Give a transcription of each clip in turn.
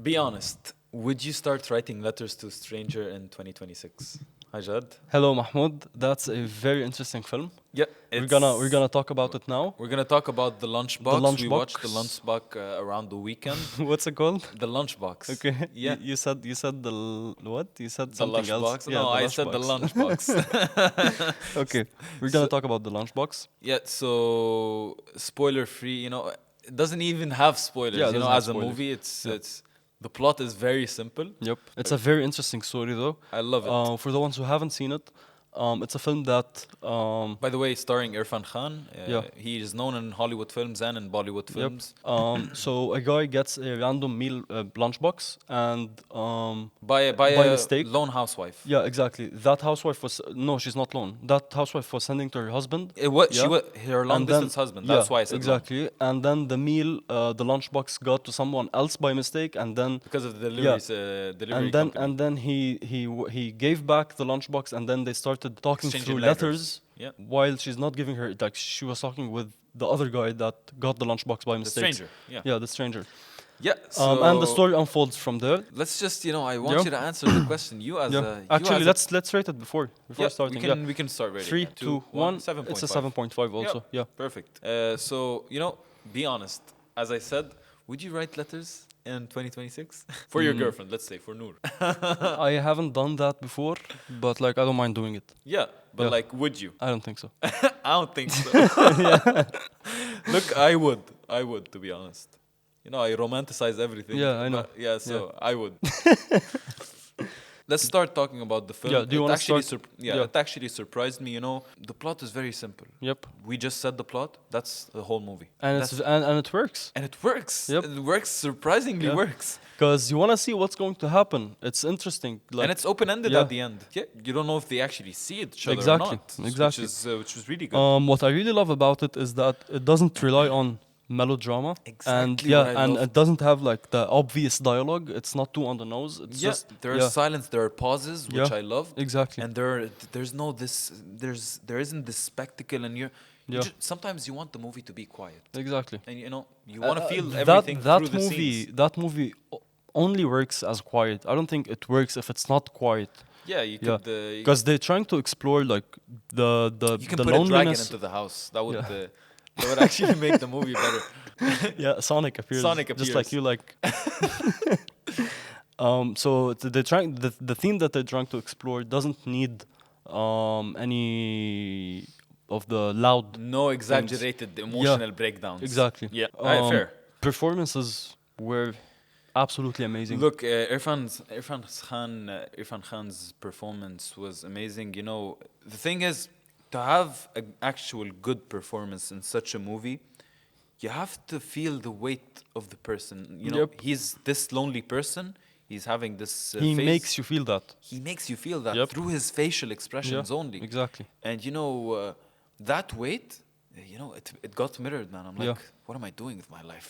Be honest. Would you start writing letters to a stranger in 2026? Hajad? Hello, Mahmoud. That's a very interesting film. Yeah, We're gonna talk about it now. we're gonna talk about the Lunchbox. The We watched the Lunchbox. Lunchbox around the weekend. What's it called? The Lunchbox. Okay. Yeah. You said what? You said The something else. Lunchbox. No, I said the Lunchbox. Okay. We're gonna So- talk about the Lunchbox. Yeah, so spoiler free, it doesn't even have spoilers. Yeah, it doesn't have as a spoilers. movie, it's Yeah. it's the plot is very simple. Yep. It's a very interesting story, though. I love it. For the ones who haven't seen it, it's a film that By the way, starring Irrfan Khan. Yeah. He is known in Hollywood films and in Bollywood films. So a guy gets a random meal lunchbox, and By By a mistake. lone housewife. yeah, exactly. That housewife was no, she's not lone. That housewife was sending to her husband. She Yeah. was her long And then- distance husband. That's yeah, why I said lone. exactly. And then the meal, the lunchbox got to someone else by mistake, and then Because of the deliveries, delivery company. and then he gave back the lunchbox, and then they started talking Exchanging through letters. letters. Yeah. While she's not giving her, like, she was talking with the other guy that got the lunchbox by The mistake. stranger. Yeah. Yeah, the stranger. Yeah. And the so story unfolds from there. Let's just, I want Yeah. you to answer the question. You as Yeah. a you Actually, as a- let's rate it before yeah, starting. we can start rating. 3, it. 2, 1. 7.5. It's a 7.5 also. Yeah. Perfect. So, be honest. As I said, would you write letters in 2026? For your girlfriend, let's say, for Noor. I haven't done that before, but like I don't mind doing it. Yeah, but Yeah. like, would you? I don't think so. I don't think so. Look, I would, to be honest. I romanticize everything. Yeah, I know. but yeah, so I would. Let's start talking about the film. Yeah, do you It wanna actually start? yeah, Yeah. it actually surprised me. The plot is very simple. Yep. We just said the plot. That's the whole movie. And That's- and it works. and it works. Yep. It works surprisingly Yeah. works. Because you want to see what's going to happen. It's interesting. Like, And it's open ended yeah. at the end. Yeah, you don't know if they actually see each other Exactly, or not. exactly. Which is really good. what I really love about it is that it doesn't rely on melodrama. And Exactly what I and love. it doesn't have like the obvious dialogue. It's not too on the nose. It's yeah, just there is silence. There are pauses, which Yeah. I love. exactly. And there isn't this spectacle, and Yeah. sometimes you want the movie to be quiet, Exactly. and you want to feel That everything that through the movie scenes. that movie only works as quiet. I don't think it works if it's not quiet. Yeah, you Yeah. could. Because they're trying to explore like You can the put a dragon loneliness. into the house. That would Yeah. that would actually make the movie better. Yeah, Sonic appears. Sonic Just like appears. you like. So they're trying the theme that they're trying to explore doesn't need any of the loud No exaggerated emotional breakdowns. exactly. Yeah, fair. Performances were absolutely amazing. Look, Irrfan Khan's performance was amazing. The thing is, to have an actual good performance in such a movie, you have to feel the weight of the person. Yep. He's this lonely person. He's having this He face. makes you feel that. He makes you feel that Yep. through his facial expressions Yeah, only. exactly. And that weight, it got mirrored, man. I'm like, Yeah. what am I doing with my life?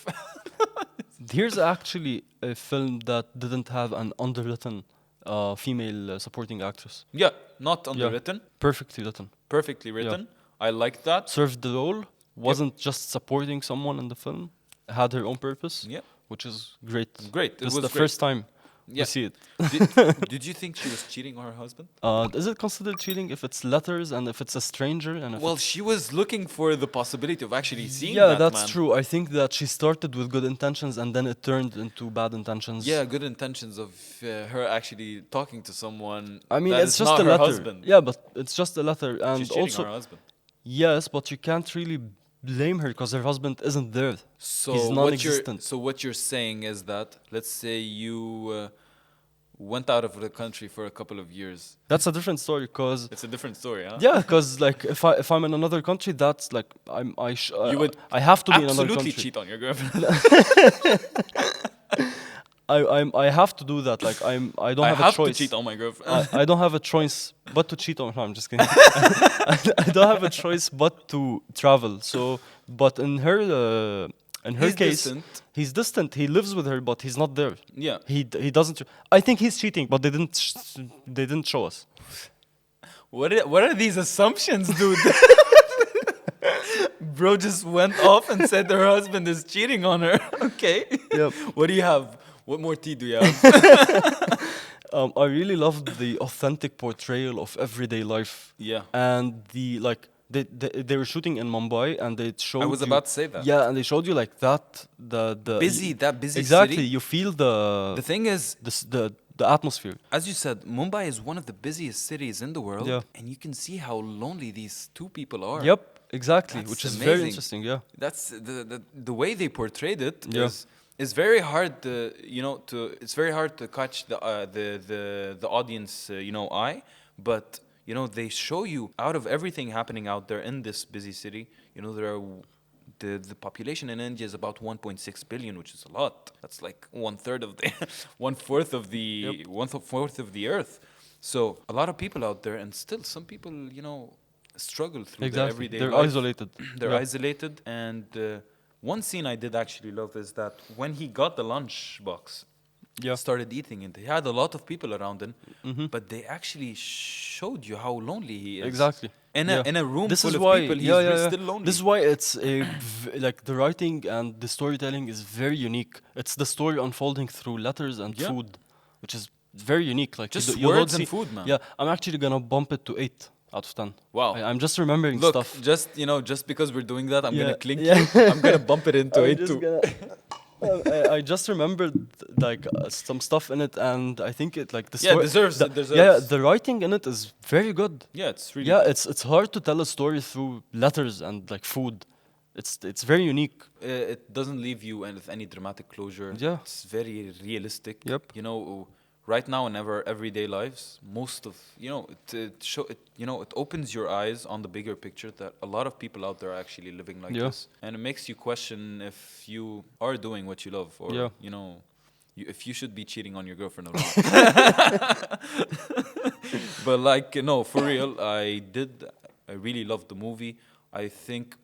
Here's actually a film that didn't have an underwritten female supporting actress. Yeah, not underwritten, Perfectly written. perfectly written. I like that. Served the role. Wasn't just supporting someone in the film. Had her own purpose. Yeah. Which is great. Great. It This is was the great. first time Yeah. we see it. Did you think she was cheating on her husband? Is it considered cheating if it's letters and if it's a stranger and if Well, she was looking for the possibility of actually seeing yeah, that that's man. true. I think that she started with good intentions and then it turned into bad intentions. Yeah, good intentions of her actually talking to someone. I mean, that it's is just not a her letter. husband. Yeah, but it's just a letter, and She's cheating also on her husband. yes, but you can't really blame her because her husband isn't there. So He's non-existent. what you're saying is that, let's say you went out of the country for a couple of years. That's a different story because It's a different story, huh? yeah, because like if I'm in another country, that's like You would I have to be in another Absolutely country. cheat on your girlfriend. I have to do that. Like I don't I have a have to choice. cheat on my girlfriend. I don't have a choice but to cheat on her. I'm just kidding. I don't have a choice but to travel. So, but in her He's case, distant. he's distant. He lives with her, but he's not there. Yeah. He doesn't. I think he's cheating, but they didn't show us. What are these assumptions, dude? Bro just went off and said her husband is cheating on her. Okay. Yep. What do you have? What more tea do you have? I really loved the authentic portrayal of everyday life. Yeah. And the like they were shooting in Mumbai and they showed I was you, about to say that. yeah, and they showed you like that the Busy, that busy exactly city. you feel The thing is, the atmosphere. as you said, Mumbai is one of the busiest cities in the world, Yeah. and you can see how lonely these two people are. Yep, exactly, That's which is very amazing. interesting. Yeah, That's the way they portrayed it Yeah. is very hard to it's very hard to catch the audience eye, but they show you out of everything happening out there in this busy city. There are the population in India is about 1.6 billion, which is a lot. That's like one third of the one fourth of the Yep. one fourth of the earth. So a lot of people out there, and still some people struggle through their exactly. everyday They're life. isolated. They're Yeah. isolated, and one scene I did actually love is that when he got the lunch box, Yeah. started eating it, he had a lot of people around him, Mhm. but they actually showed you how lonely he is. Exactly. In Yeah. a room This full is of why, people, he's yeah, yeah, yeah. still lonely. This is why it's like the writing and the storytelling is very unique. It's the story unfolding through letters and Yeah. food, which is very unique. Like Just you don't words and see- food, man. Yeah, I'm actually gonna bump it to 8 out of 10. Wow. I'm just remembering Look, stuff. just because we're doing that, I'm Yeah, gonna clink yeah. you. I'm gonna bump it into I'm eight just too. I just remembered like some stuff in it, and I think it like the Yeah, story deserves- the, it deserves. Yeah, the writing in it is very good. Yeah, it's really. Yeah, it's hard to tell a story through letters and like food. It's very unique. It doesn't leave you with any dramatic closure. Yeah. It's very realistic. Yep. Right now in our everyday lives, most of it opens your eyes on the bigger picture that a lot of people out there are actually living like Yeah. this, and it makes you question if you are doing what you love, or Yeah. if you should be cheating on your girlfriend or not. But no, for real, I really loved the movie. I think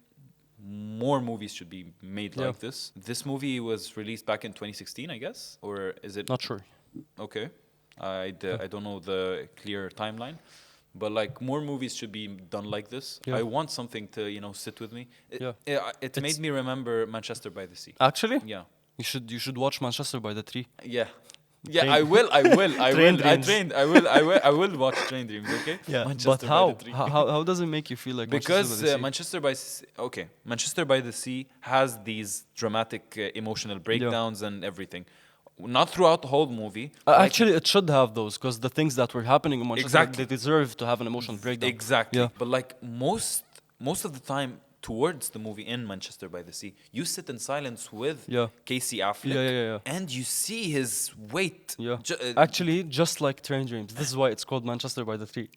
more movies should be made Yeah. like this. This movie was released back in 2016, I guess, or is it? Not sure. Okay, I don't know the clear timeline, but more movies should be done like this. Yeah. I want something to sit with me. Yeah. It It's- made me remember Manchester by the Sea. Actually, Yeah. you should watch Manchester by the Tree. Yeah. Yeah, Train- I will. I Train will. Dreams. I will watch Train Dreams. Okay. But Manchester by how? the Tree. How does it make you feel like Because Manchester by the Sea? Manchester by the Sea has these dramatic emotional breakdowns and everything. Not throughout the whole movie. Actually, it should have those because the things that were happening in Manchester, Exactly. they deserve to have an emotional breakdown. Exactly. Yeah. But most of the time towards the movie in Manchester by the Sea, you sit in silence with Yeah. Casey Affleck, Yeah. and you see his weight. Yeah. Ju- Actually, just like Train Dreams. This is why it's called Manchester by the Tree.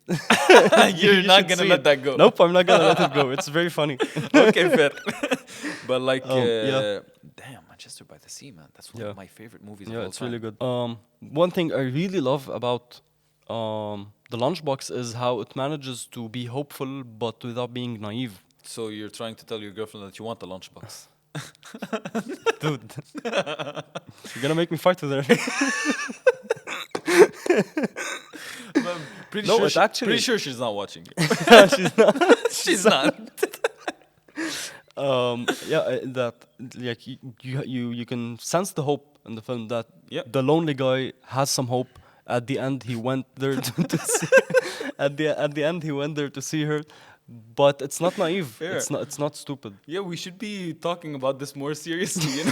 You're You not should gonna see let it. that go. Nope, I'm not gonna let it go. It's very funny. Okay, fair. But yeah. damn, Manchester by the Sea, man. That's one Yeah. of my favorite movies of Yeah, all it's time. really good. One thing I really love about the Lunchbox is how it manages to be hopeful but without being naive. So you're trying to tell your girlfriend that you want the lunchbox. Dude, you're gonna make me fight with her. Pretty No, sure it actually- pretty sure she's not watching you. She's not. She's not. That like you can sense the hope in the film that Yep. the lonely guy has some hope. At the end, he went there to see. At the end, he went there to see her, but it's not naive. Fair. It's not stupid. Yeah, we should be talking about this more seriously.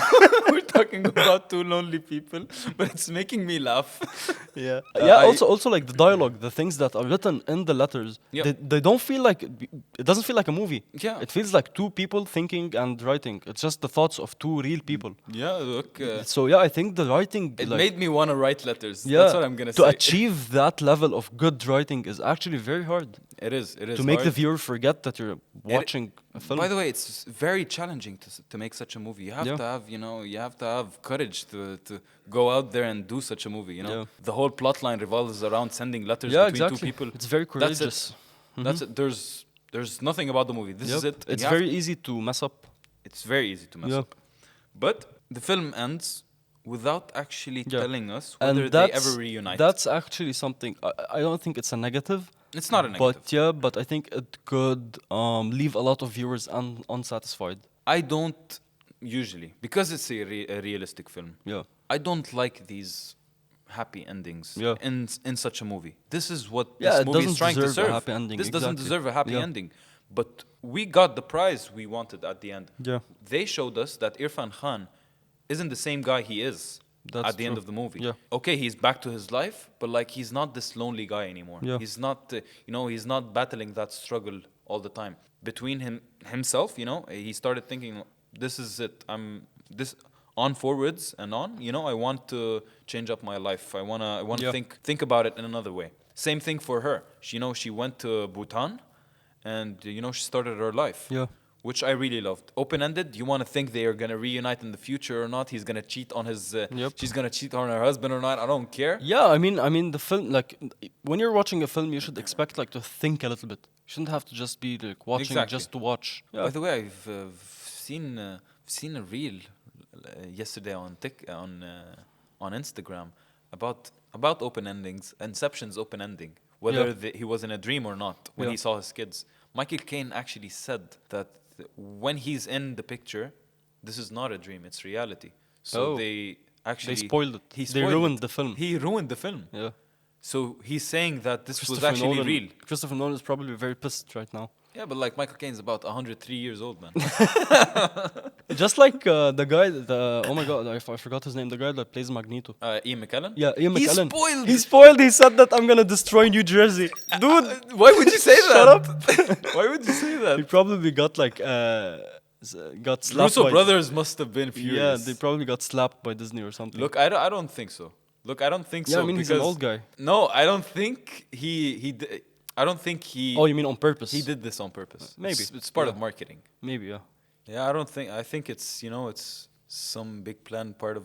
We're talking about two lonely people, but it's making me laugh. Yeah. I- Also like the dialogue, the things that are written in the letters, Yeah. they don't feel like it doesn't feel like a movie. Yeah. It feels like two people thinking and writing. It's just the thoughts of two real people. Yeah, look. So yeah, I think the writing It like, made me want to write letters. yeah, That's what I'm gonna to say. achieve that level of good writing is actually very hard. It is. It is To make the hard. viewer forget that you're watching a film. By the way, it's very challenging to make such a movie. You have Yeah. to have, you have to have courage to go out there and do such a movie. Yeah. The whole plot line revolves around sending letters yeah, between exactly. two people. It's very That's it. courageous. That's it. There's nothing about the movie. This is Yep. it. It's You have- very easy to mess up. It's very easy to mess Yeah. up. But the film ends without actually Yeah. telling us And whether they ever reunite. that's actually something I don't think it's a negative. It's not a negative. But I think it could leave a lot of viewers unsatisfied. I don't usually, because it's a realistic film. Yeah. I don't like these happy endings Yeah. in such a movie. This is what Yeah, this it movie is doesn't trying to deserve a serve. happy ending, This doesn't exactly. deserve a happy Yeah. ending. But we got the prize we wanted at the end. Yeah. They showed us that Irfan Khan isn't the same guy he is That's at the end true. of the movie. Yeah. Okay, he's back to his life, but like he's not this lonely guy anymore. Yeah. He's not, he's not battling that struggle all the time. Between himself, he started thinking, this is it. I'm this on forwards and on. I want to change up my life. I wanna Yeah. think about it in another way. Same thing for her. She went to Bhutan, and she started her life. Yeah. Which I really loved. Open-ended. You want to think they are gonna reunite in the future or not? He's gonna cheat on his. Yep. She's gonna cheat on her husband or not? I don't care. Yeah, I mean, the film, like, when you're watching a film, you should expect, like, to think a little bit. You shouldn't have to just be, like, watching Exactly. just to watch. Yeah. By the way, I've seen a reel yesterday on Instagram about open endings. Inception's open ending, whether Yeah. he was in a dream or not when Yeah. he saw his kids. Michael Caine actually said that when he's in the picture, this is not a dream; it's reality. So Oh. they actually They spoiled it. He They spoiled ruined it. the film. He ruined the film. Yeah. So he's saying that this was Christopher actually Nolan, real. Christopher Nolan is probably very pissed right now. Yeah, but like Michael Caine's about 103 years old, man. Just like the guy, oh my god, I forgot his name. The guy that plays Magneto. Ian McKellen. Yeah, Ian He McKellen. spoiled. He spoiled. He said that I'm gonna destroy New Jersey, dude. Why would you say that? Shut up. Why would you say that? He probably got like got slapped. Russo by brothers must have been Yeah, furious. they probably got slapped by Disney or something. Look, I don't think so. Look, I don't think yeah, so. I mean he's an because- old guy. No, I don't think I don't think he. Oh, you mean on purpose? He did this on purpose. Maybe. It's part Yeah. of marketing. Maybe, yeah. Yeah, I don't think. I think it's it's some big plan, part of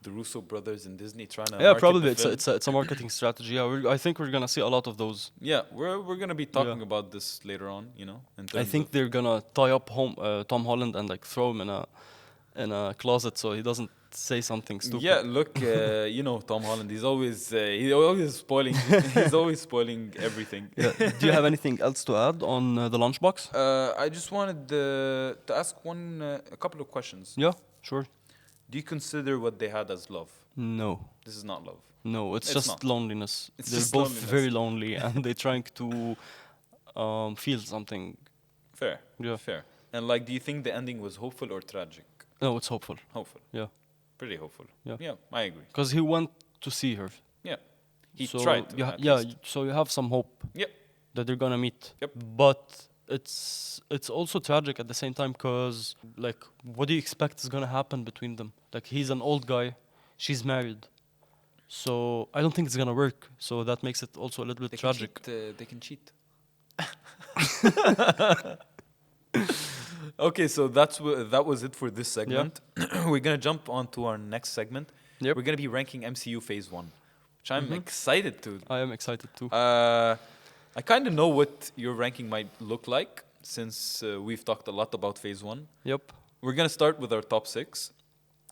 the Russo brothers and Disney trying to. Yeah, market probably the it's film. it's a marketing strategy. Yeah, I think we're gonna see a lot of those. Yeah, we're gonna be talking about this later on. In I terms think of- they're gonna tie up Tom Holland and like throw him in a closet so he doesn't say something stupid. Yeah, look, Tom Holland. He's always spoiling. He's always spoiling everything. Yeah. Do you have anything else to add on the lunchbox? I just wanted to ask a couple of questions. Yeah, sure. Do you consider what they had as love? No, This is not love. no, it's It's just not. loneliness. It's They're just both loneliness. very lonely and they're trying to feel something. Fair. Yeah. Fair. And like, do you think the ending was hopeful or tragic? No, it's hopeful. Hopeful. Yeah, Pretty hopeful. Yeah. Yeah, I agree. because he went to see her. Yeah. He So tried to. Yeah, at yeah. least. So you have some hope Yep. that they're gonna meet. Yep. But it's also tragic at the same time because like what do you expect is gonna happen between them? Like he's an old guy, she's married, so I don't think it's gonna work. So that makes it also a little bit They tragic. Can cheat, they can cheat. Okay, so that was it for this segment. We're gonna jump on to our next segment. Yep. We're gonna be ranking MCU Phase 1, which I'm Mhm. excited to. I am excited too. I kind of know what your ranking might look like since we've talked a lot about Phase 1. Yep. We're gonna start with our top 6.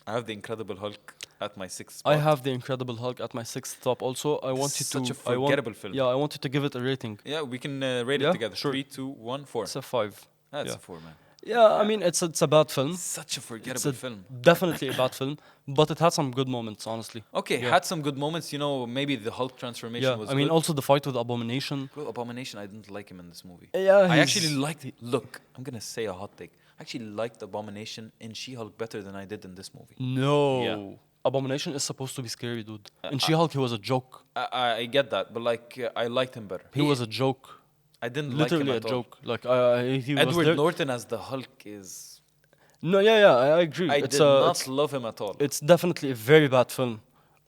I have the Incredible Hulk at my 6th spot. I have the Incredible Hulk at my 6th top. Also, I want you Such to. a forgettable film. Yeah, I want you to give it a rating. Yeah, we can rate Yeah, it together. sure. 3, 2, 1, 4. It's a 5. That's yeah. a 4, man. Yeah, I mean it's a bad film. Such a It's forgettable film. definitely a bad film, but it had some good moments, honestly. Okay, Yeah. had some good moments. Maybe the Hulk transformation Yeah, was I mean good. also the fight with Abomination. Bro, Abomination, I didn't like him in this movie. Yeah, I he's- actually liked it. Look, I'm gonna say a hot take. I actually liked Abomination in She-Hulk better than I did in this movie. No. Yeah. Abomination is supposed to be scary, dude. In She-Hulk, he was a joke. I get that, but like I liked him better. He was a joke. I didn't Literally like a him at all. joke. Like he was Edward there. Norton as the Hulk is. No, yeah, I agree. I it's did not it's, love him at all. it's definitely a very bad film,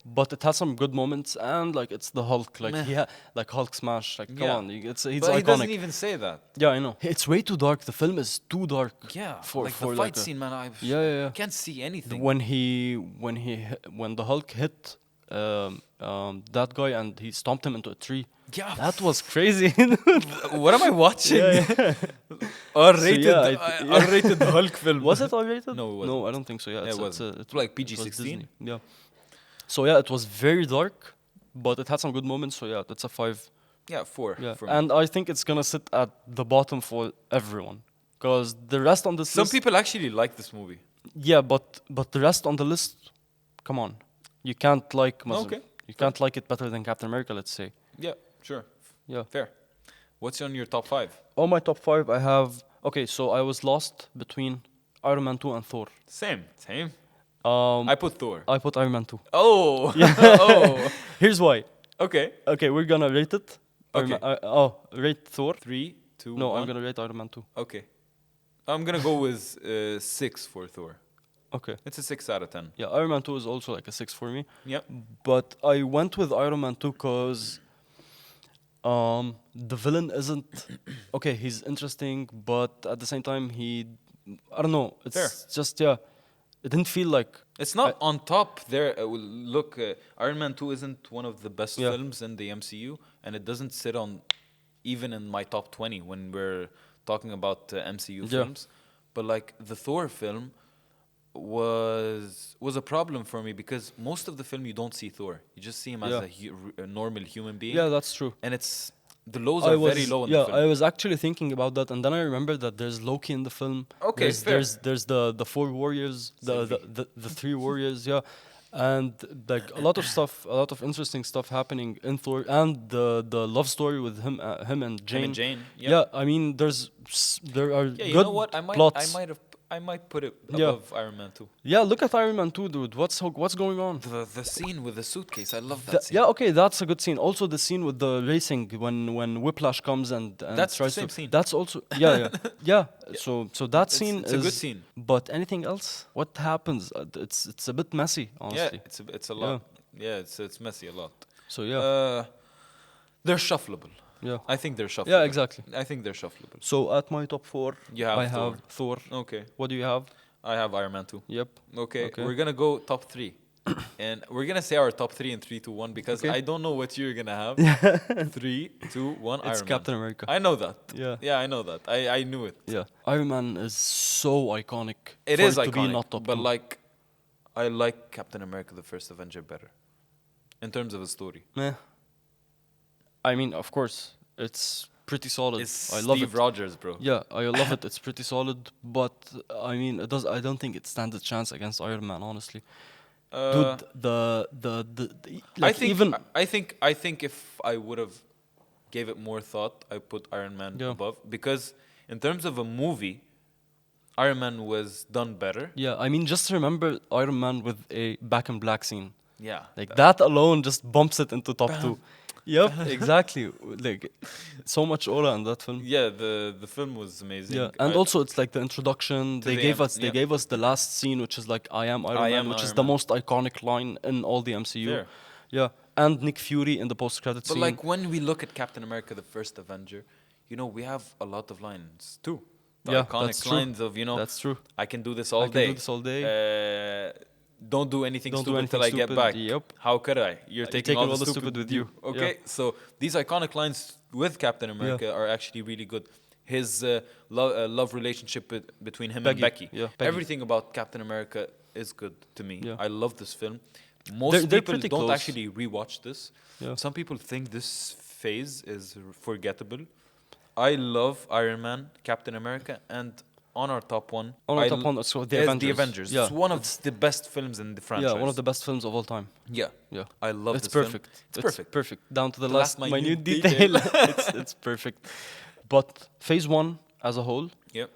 but it has some good moments and like it's the Hulk. Like Meh. like Hulk smash. Like come Yeah. on, he's But he doesn't iconic. even say that. Yeah, I know. It's way too dark. The film is too dark. Yeah, For like for the fight like a- scene, man. Yeah. I can't see anything. When the Hulk hit that guy and he stomped him into a tree. Yeah, That was crazy. what am I watching? Yeah. R-rated, So, yeah, R-rated Hulk film. Was it R-rated? No, it wasn't. No, I don't think so. Yeah, Yeah, it's, it it's, wasn't. it's Like it was PG-16? Disney. Yeah. So yeah, it was very dark, but it had some good moments. So yeah, that's a 5. Yeah, 4 Yeah, for me. and I think it's gonna sit at the bottom for everyone, because the rest on this Some list. people actually like this movie. Yeah, but the rest on the list Come on, you can't like Okay. You can't like it better than Captain America, let's say. Yeah, sure. Yeah. Fair. What's on your top 5? On my top 5, I have. Okay, so I was lost between Iron Man 2 and Thor. Same. Um, I put Thor. I put Iron Man 2. Oh. Yeah. Oh. Here's why. Okay. Okay, we're gonna rate it. Okay. Rate Thor. 3, 2, No, 1. I'm gonna rate Iron Man 2. Okay. I'm gonna go with 6 for Thor. Okay. It's a 6 out of 10. Yeah, Iron Man 2 is also like a 6 for me. Yep. But I went with Iron Man 2 because the villain isn't okay, he's interesting, but at the same time I don't know, it's Fair. just it didn't feel like It's not on top there. Look, Iron Man 2 isn't one of the best Yeah. films in the MCU, and it doesn't sit on even in my top 20 when we're talking about MCU Yeah. films. But like the Thor film was a problem for me because most of the film you don't see Thor. You just see him as Yeah. a normal human being. Yeah, that's true. And it's the lows are very low in the film. I was actually thinking about that, and then I remember that there's Loki in the film. Okay, fair. There's the four warriors, Sylvie. the three warriors, yeah, and like a lot of stuff, a lot of interesting stuff happening in Thor, and the love story with him and Jane. Him and Jane. Yep. Yeah, I mean, there are Yeah, you good know what? plots. I might put it Yeah. above Iron Man 2. Yeah, look at Iron Man 2, dude. What's going on? The scene with the suitcase, I love that scene. Yeah, okay, that's a good scene. Also, the scene with the racing when Whiplash comes and That's the tries same to. scene. That's also yeah. So that scene It's is a good scene. But anything else? What happens? It's a bit messy, honestly. Yeah, it's a lot. Yeah, it's messy a lot. So yeah, They're shuffleable. yeah, I think they're shuffleable. yeah, exactly. I think they're shuffleable. So at my top 4, You have I Thor. have Thor. Okay. What do you have? I have Iron Man 2. Yep. Okay, Okay. we're gonna go top 3. And we're gonna say our top 3 in 3, 2, 1 because Okay. I don't know what you're gonna have. 3, 2, 1, It's Iron Captain Man. America. I know that. Yeah. Yeah, I know that. I knew it. Yeah, Iron Man is so iconic. It for is it to be iconic, not top but 2. like, I like Captain America: The First Avenger better, in terms of a story. Meh. I mean, of course, it's pretty solid. It's I love Steve it. Rogers, bro. Yeah, I love it. It's pretty solid, but I mean, it does. I don't think it stands a chance against Iron Man, honestly. Dude, like I think even I think if I would have gave it more thought, I put Iron Man Yeah. above because in terms of a movie, Iron Man was done better. yeah, I mean, just remember Iron Man with a Back in Black scene. Yeah, Like that alone just bumps it into top 2. Yep, exactly. Like so much aura in that film. yeah. The film was amazing. Yeah, and also it's like the introduction. They the gave M- us they yeah. gave us the last scene, which is like I am Iron I Man, am which is Iron the Man. most iconic line in all the MCU. Fair. Yeah, and Nick Fury in the post-credit But scene. like when we look at Captain America: The First Avenger, you know we have a lot of lines too. The Yeah, iconic that's true. lines of That's true. I can do this all I day. can do this all day. Don't do anything Don't do stupid anything till I get stupid. back. Yep. How could I? You're taking all the stupid with you. Okay, so these iconic lines with Captain America are actually really good. His love relationship between him and Becky. Yeah, Becky. Everything about Captain America is good to me. Yeah. I love this film. Most They're people pretty don't close. actually rewatch this. Yeah. Some people think this phase is forgettable. I love Iron Man, Captain America, and on our top 1, On our I top l- 1, so the is Avengers. The Avengers. Yeah, It's one of the best films in the franchise. yeah, one of the best films of all time. Yeah. Yeah, I love it's this film. perfect. It's perfect. Perfect down to the The last last minute minute detail. It's perfect. But Phase 1 as a whole, Yep.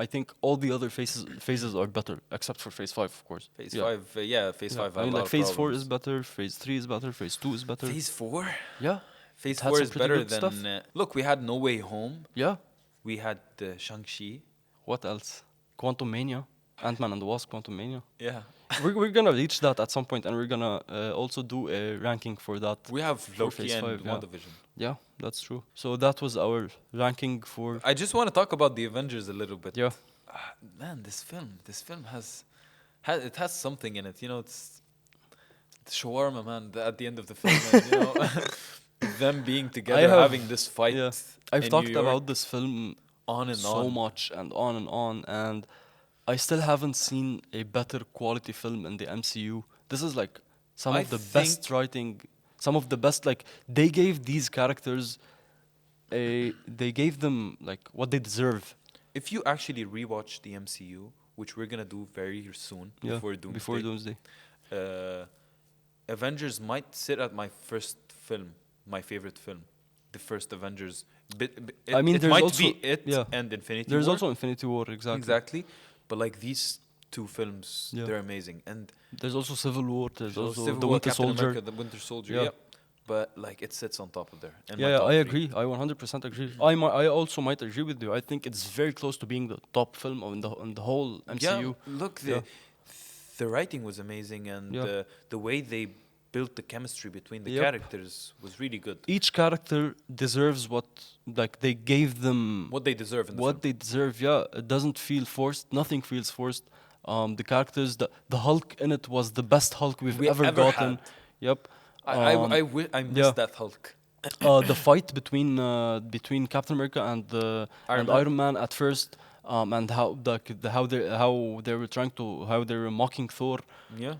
I think all the other phases are better, except for Phase 5, of course. Phase Yeah. 5, Phase Yeah. 5. I mean, had a lot like of Phase 4 problems. is better, Phase 3 is better, Phase 2 is better. Phase 4? Yeah, Phase It had 4 some is pretty better good than. stuff. Look, we had No Way Home. yeah. We had Shang-Chi. What else? Quantum Mania, Ant-Man and the Wasp, Quantum Mania. Yeah. We're gonna reach that at some point, and we're gonna also do a ranking for that. We have For Loki Phase and 5, yeah. WandaVision. Yeah, that's true. So that was our ranking for. I just want to talk about the Avengers a little bit. Yeah. Man, this film has something in it. You know, it's shawarma, man. At the end of the film, and, you know, them being together, have- having this fight. Yeah. I've in talked New York, about this film on and so on. much and on, and I still haven't seen a better quality film in the MCU. This is like some I of the best think- writing, some of the best. Like they gave these characters they gave them like what they deserve. If you actually rewatch the MCU, which we're gonna do very soon Yeah, before Doomsday, Before Doomsday. Avengers might sit at my first film, my favorite film, the first Avengers. I mean, It there's might also be it yeah. and Infinity There's War. also Infinity War, exactly. Exactly. But like these two films, Yeah. they're amazing. And There's also Civil War. There's also Civil the War, Winter Captain Soldier. America, the Winter Soldier. Yeah. Yep. But like it sits on top of there. In Yeah, my yeah, top I three. agree. I 100% agree. I also might agree with you. I think it's very close to being the top film in the whole MCU. Yeah, look, Yeah. the writing was amazing, and Yeah. the way they built the chemistry between the Yep. characters was really good. Each character deserves what like they gave them What they deserve in the what film. they deserve. Yeah, it doesn't feel forced. Nothing feels forced. The characters, the Hulk in it was the best Hulk we've We ever ever gotten. had. Yep. I miss yeah. that Hulk. The fight between Captain America and Iron Man. Iron Man at first, and how they were trying to how they were mocking Thor. Yeah.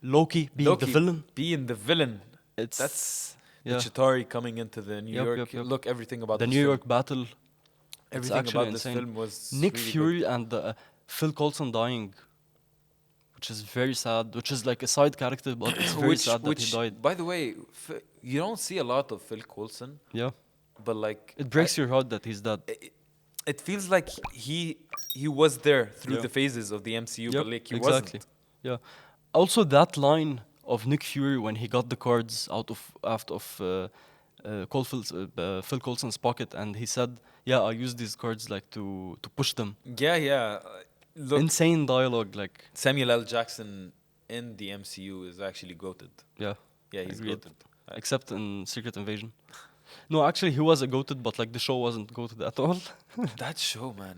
Loki being Loki the villain. being the villain. It's That's yeah. the Chitauri coming into the New Yep, York. yep, yep. Look, everything about the this New film. York battle. Everything actually about this insane. film was Nick really Fury and Phil Coulson dying, which is very sad. Which is like a side character, but it's good. very sad that he died. By the way, you don't see a lot of Phil Coulson, Yeah, but like it breaks your heart that he's dead. it feels like he was there through Yeah. the phases of the MCU, Yep, but like he exactly. wasn't. Yeah. Also, that line of Nick Fury when he got the cards out of Phil Coulson's pocket, and he said, "Yeah, I use these cards like to push them." Yeah, yeah. Look, Insane dialogue, like Samuel L. Jackson in the MCU is actually goated. yeah. Yeah, he's Agreed. goated. Except in Secret Invasion. No, actually, he was a goated, but like the show wasn't goated at all. That show, man,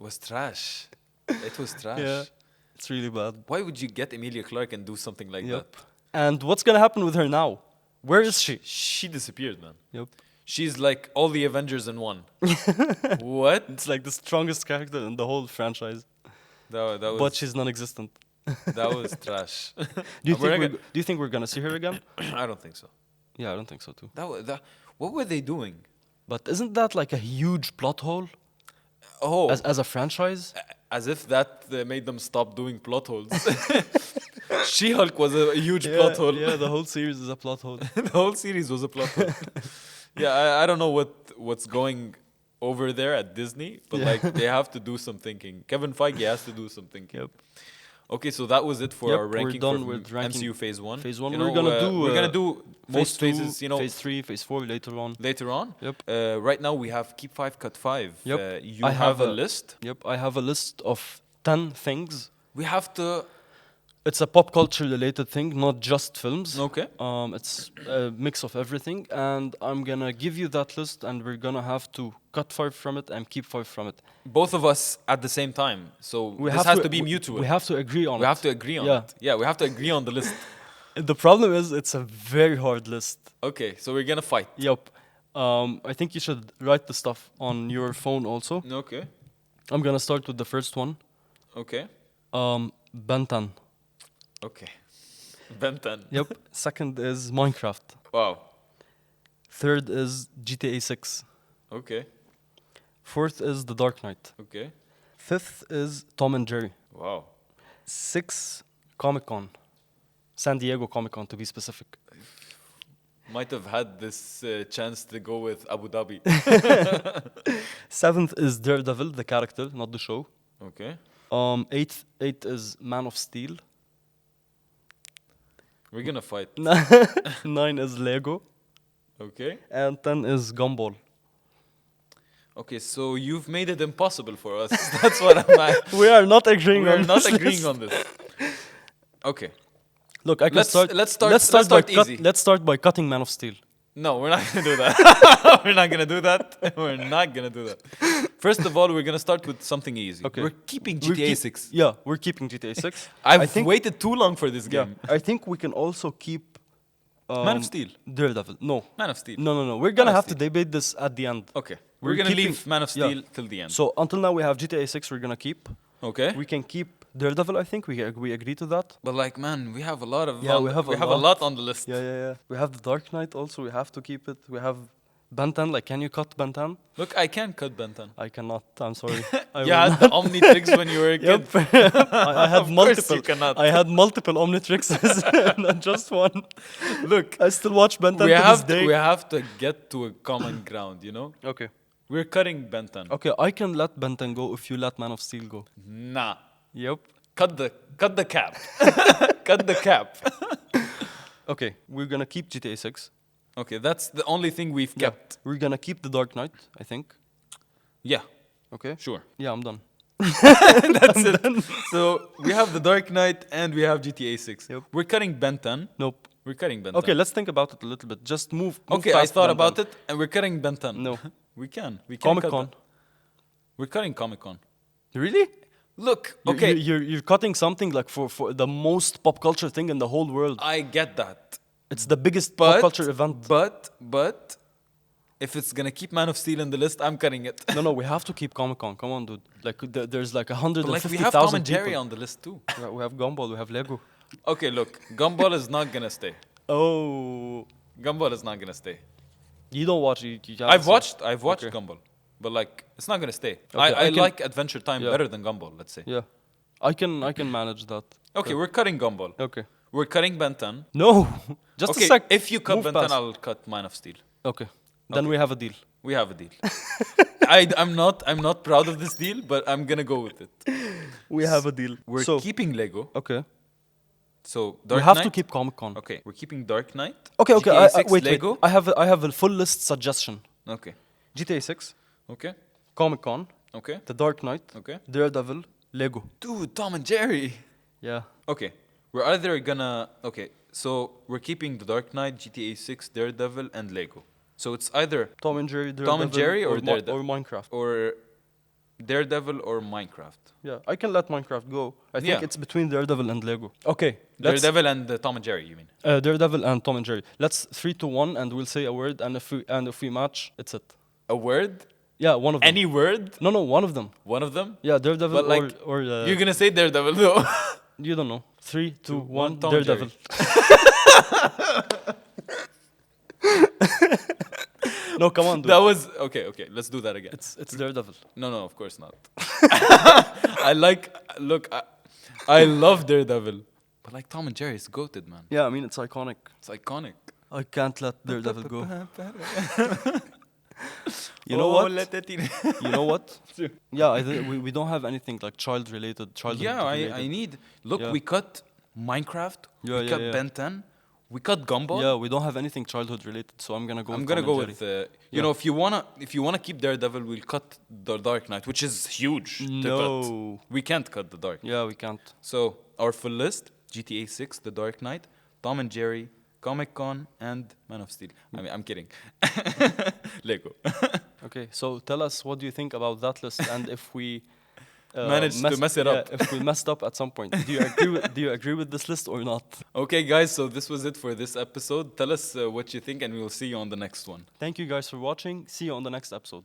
was trash. It was trash. Yeah, it's really bad. Why would you get Emilia Clarke and do something like Yep. And what's gonna happen with her now? Where is she? that? She disappeared, man. Yep. She's like all the Avengers in one. What? It's like the strongest character in the whole franchise, That was but she's non-existent. that was trash. Do you think we're gonna see her again? I don't think so. Yeah, I don't think so too. What were they doing? But isn't that like a huge plot hole Oh, as a franchise? as if that made them stop doing plot holes. She-Hulk was a huge plot hole. Yeah, the whole series is a plot hole. The whole series was a plot hole. Yeah, I don't know what's going over there at Disney, but Yeah. like they have to do some thinking. Kevin Feige has to do some thinking. Yep. Okay, so that was it for Yep, our we're ranking done for with ranking MCU Phase 1. Phase 1. You We're know, gonna do most phase phases, 2, you know, phase 3, phase 4 later on. later on. Yep. Right now we have Keep 5, Cut 5. Yep. You I have have a a- list. Yep, I have a list of 10 things. We have to. It's a pop culture related thing, not just films. Okay. It's a mix of everything, and I'm gonna give you that list, and we're gonna have to cut 5 from it and keep 5 from it. Both of us at the same time. So this has to be mutual. We have to agree on We it. have to agree on Yeah. it. Yeah, we have to agree on the list. The problem is, it's a very hard list. Okay, so we're gonna fight. Yep. I think you should write the stuff on your phone also. Okay. I'm gonna start with the first one. Okay. Ben 10. Okay. Ben 10. Yep. Second is Minecraft. Wow. Third is GTA 6. Okay. Fourth is The Dark Knight. Okay. Fifth is Tom and Jerry. Wow. 6, Comic Con. San Diego Comic Con to be specific. Might have had this chance to go with Abu Dhabi. 7th is Daredevil, the character, not the show. Okay. 8th is Man of Steel. We're gonna fight. 9 is Lego. Okay. And 10 is Gumball. Okay, so you've made it impossible for us. That's what I'm at. We are not agreeing We're on not this agreeing list. on this. Okay. Look, I can Let's start. let's start easy. Let's start by cutting Man of Steel. No, we're not gonna do that. We're not gonna do that. We're not gonna do that. First of all, we're gonna start with something easy. Okay. We're keeping We're GTA keep- 6. Yeah, we're keeping GTA 6. I've I think- waited too long for this Yeah, game. I think we can also keep Man of Steel. Daredevil. No, Man of Steel. no. We're gonna Man of have to debate this at the end. Okay. We're We're gonna keeping- leave Man of yeah. Steel till the end. So until now we have GTA 6. We're gonna keep. Okay. We can keep Daredevil. I think we agree to that. But like, man, we have a lot of Yeah, we have a a lot. lot on the list. Yeah. We have the Dark Knight also. We have to keep it. We have Ben 10, like, can you cut Ben 10? Look, I can cut Ben 10. I cannot. I'm sorry. I You will had the Omnitrix when you were a kid. Yep. I had Of course multiple. you cannot. I had multiple Omnitrixes, not just one. Look, I still watch Ben 10 we to this have day. we have to get to a common ground, you know? Okay. We're cutting Ben 10. Okay, I can let Ben 10 go if you let Man of Steel go. Nah. Yep. Cut the cap. Cut the cap. Okay, we're gonna keep GTA 6. Okay, that's the only thing we've Yeah. kept. We're gonna keep The Dark Knight, I think. Yeah, Okay. sure. Yeah, I'm done. That's it. So we have the Dark Knight and we have GTA 6. Yep. We're cutting Ben 10. Nope. We're cutting Ben 10. Okay, let's think about it a little bit. Just move Okay, I past thought Ben about 10. it and we're cutting Ben 10. No. We can. We can Comic cut Con. that. We're cutting Comic Con. Really? Look, You- okay, You're cutting something like for the most pop culture thing in the whole world. I get that. It's the biggest pop But culture event. but if it's gonna keep Man of Steel in the list, I'm cutting it. No, we have to keep Comic Con. Come on, dude. Like, there's like But 150,000 like we have Tom and Jerry people. on the list too. Yeah, we have Gumball, we have Lego. Okay, look, Gumball is not gonna stay. Oh, Gumball is not gonna stay. you don't watch. You I've watched Okay. Gumball, but like it's not gonna stay. Okay, I I can- like Adventure Time Yeah. better than Gumball. Let's say. Yeah, I can manage that. Okay, we're cutting Gumball. Okay. We're cutting Ben 10. No, just Okay, a sec. if you cut Move Ben 10, past. I'll cut Man of Steel. Okay. Then Okay. we have a deal. We have a deal. I'm not proud of this deal, but I'm gonna go with it. We have a deal. We're so, keeping Lego. okay. So Dark We have Knight. to keep Comic Con. Okay, we're keeping Dark Knight. Okay. GTA 6, Wait. Lego. I have a full list suggestion. Okay. GTA 6, Okay. Comic Con, Okay. The Dark Knight, Okay. Daredevil, Lego. Dude, Tom and Jerry. Yeah. Okay. We're either gonna. Okay. So we're keeping the Dark Knight, GTA 6, Daredevil, and Lego. So it's either Tom and Jerry, Daredevil, Tom and Jerry or or Daredevil? Minecraft. or Daredevil or Minecraft. Yeah, I can let Minecraft go. I think Yeah. it's between Daredevil and Lego. Okay, let's Daredevil and Tom and Jerry, you mean? Daredevil and Tom and Jerry. Let's 3-1, and we'll say a word, and if we match, it's it. A word? Yeah, one of them. Any word? No, one of them. One of them? Yeah, Daredevil But like, or You're gonna say Daredevil though. you don't know. 3, 2, 1. Tom and Daredevil. No, come on, dude. That was okay. Okay, let's do that again. It's Daredevil. No, of course not. I love Daredevil, but like Tom and Jerry is goated, man. Yeah, I mean it's iconic. It's iconic. I can't let Daredevil go. You know what? You know what? Yeah, we don't have anything like child related. Yeah, I need. Look, Yeah. we cut Minecraft. Yeah, we yeah, cut yeah. Ben 10. We cut Gumball. Yeah, we don't have anything childhood related, so I'm gonna go. I'm with gonna Tom go and with Jerry. you Yeah. know, if you wanna keep Daredevil, we'll cut the Dark Knight, which is huge to No. cut. We can't cut the Dark. Yeah, we can't. So our full list: GTA 6, The Dark Knight, Tom and Jerry, Comic Con, and Man of Steel. I mean, I'm kidding. Lego. Okay, so tell us what do you think about that list, and if we Managed to mess it yeah, up. if we messed up at some point, do you agree with this list or not? Okay, guys. So this was it for this episode. Tell us what you think, and we will see you on the next one. Thank you guys for watching. See you on the next episode.